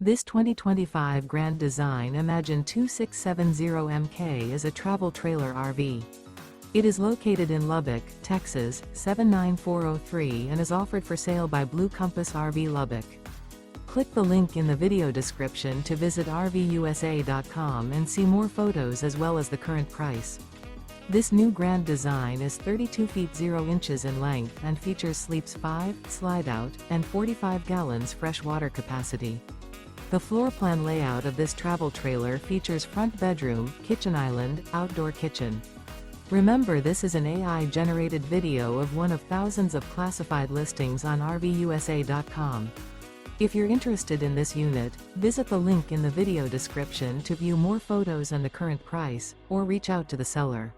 This 2025 Grand Design Imagine 2670MK is a travel trailer RV. It is located in Lubbock, Texas, 79403 and is offered for sale by Blue Compass RV Lubbock. Click the link in the video description to visit RVUSA.com and see more photos as well as the current price. This new Grand Design is 32 feet 0 inches in length and features sleeps 5, Slideout, and 45 gallons fresh water capacity. The floor plan layout of this travel trailer features front bedroom, kitchen island, outdoor kitchen. Remember, this is an AI-generated video of one of thousands of classified listings on RVUSA.com. If you're interested in this unit, visit the link in the video description to view more photos and the current price, or reach out to the seller.